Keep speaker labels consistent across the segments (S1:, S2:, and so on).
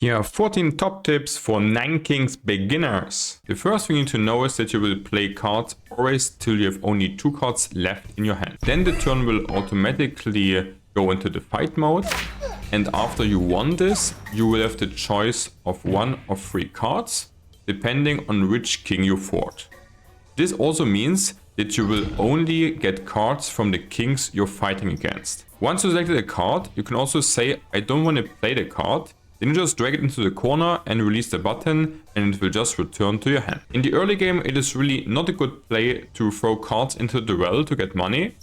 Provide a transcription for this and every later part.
S1: Here are 14 top tips for 9 Kings beginners. The first thing you need to know is that you will play cards always till you have only 2 cards left in your hand. Then the turn will automatically go into the fight mode. And after you won this, you will have the choice of 1 of 3 cards, depending on which king you fought. This also means that you will only get cards from the kings you're fighting against. Once you selected a card, you can also say, I don't want to play the card. Then you just drag it into the corner and release the button, and it will just return to your hand. In the early game, it is really not a good play to throw cards into the well to get money,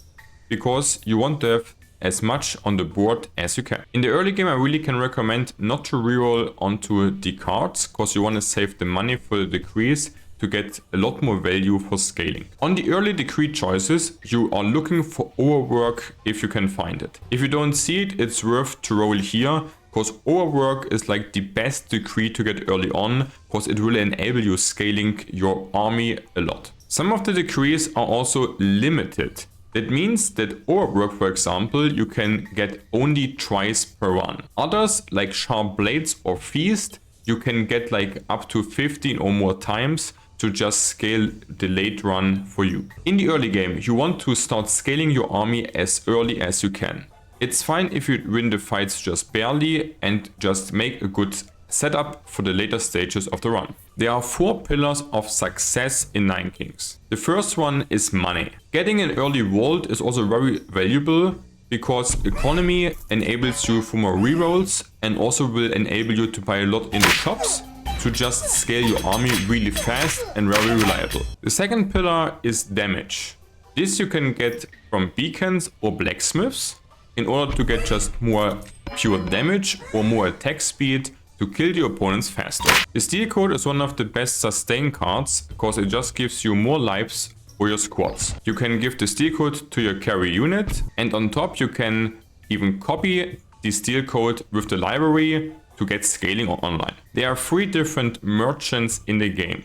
S1: because you want to have as much on the board as you can. In the early game, I really can recommend not to reroll onto the cards, because you want to save the money for the decrees to get a lot more value for scaling. On the early decree choices, you are looking for overwork if you can find it. If you don't see it, it's worth to roll here, because overwork is like the best decree to get early on, because it will enable you scaling your army a lot. Some of the decrees are also limited. That means that overwork, for example, you can get only twice per run. Others, like sharp blades or feast, you can get like up to 15 or more times to just scale the late run for you. In the early game, you want to start scaling your army as early as you can. It's fine if you win the fights just barely and just make a good setup for the later stages of the run. There are 4 pillars of success in 9 Kings. The first one is money. Getting an early vault is also very valuable because economy enables you for more rerolls and also will enable you to buy a lot in the shops to just scale your army really fast and very reliable. The second pillar is damage. This you can get from beacons or blacksmiths in order to get just more pure damage or more attack speed to kill your opponents faster. The steel code is one of the best sustain cards because it just gives you more lives for your squads. You can give the steel code to your carry unit, and on top you can even copy the steel code with the library to get scaling online. There are 3 different merchants in the game.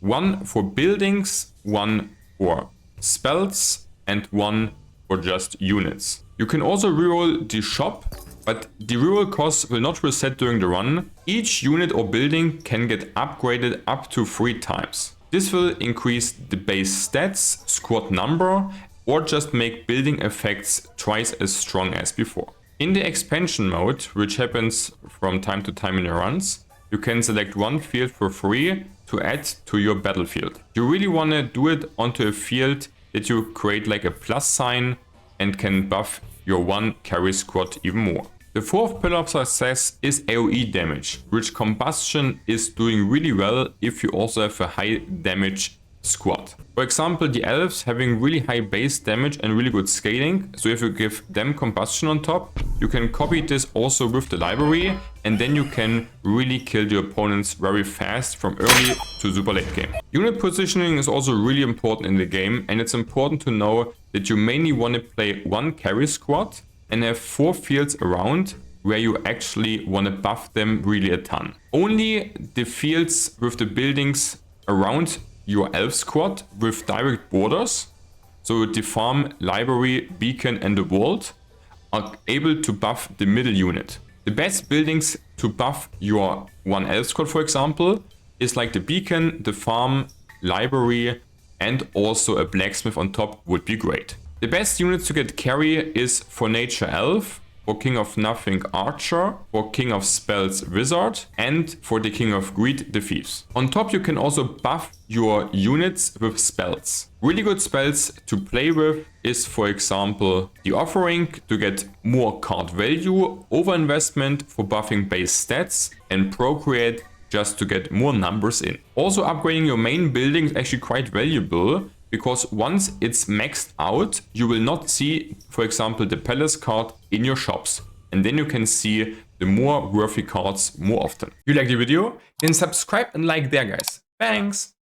S1: 1 for buildings, 1 for spells, and 1 for just units. You can also reroll the shop, but the reroll costs will not reset during the run. Each unit or building can get upgraded up to 3 times. This will increase the base stats, squad number, or just make building effects twice as strong as before. In the expansion mode, which happens from time to time in your runs, you can select 1 field for free to add to your battlefield. You really want to do it onto a field that you create like a plus sign and can buff your 1 carry squad even more. The 4th pillar of success is AoE damage, which combustion is doing really well if you also have a high damage squad. For example, the elves having really high base damage and really good scaling, so if you give them combustion on top, you can copy this also with the library, and then you can really kill the opponents very fast from early to super late game. Unit positioning is also really important in the game, and it's important to know that you mainly want to play 1 carry squad and have 4 fields around where you actually want to buff them really a ton. Only the fields with the buildings around your elf squad with direct borders, so the farm, library, beacon and the vault, are able to buff the middle unit. The best buildings to buff your 1 elf squad, for example, is like the beacon, the farm, library and also a blacksmith on top would be great. The best units to get carry is for nature elf, for king of nothing archer, for king of spells wizard, and for the king of greed the thieves. On top you can also buff your units with spells. Really good spells to play with is, for example, the offering to get more card value, overinvestment for buffing base stats, and procreate just to get more numbers in. Also upgrading your main building is actually quite valuable, because once it's maxed out, you will not see, for example, the palace card in your shops. And then you can see the more worthy cards more often. You like the video? Then subscribe and like there, guys. Thanks!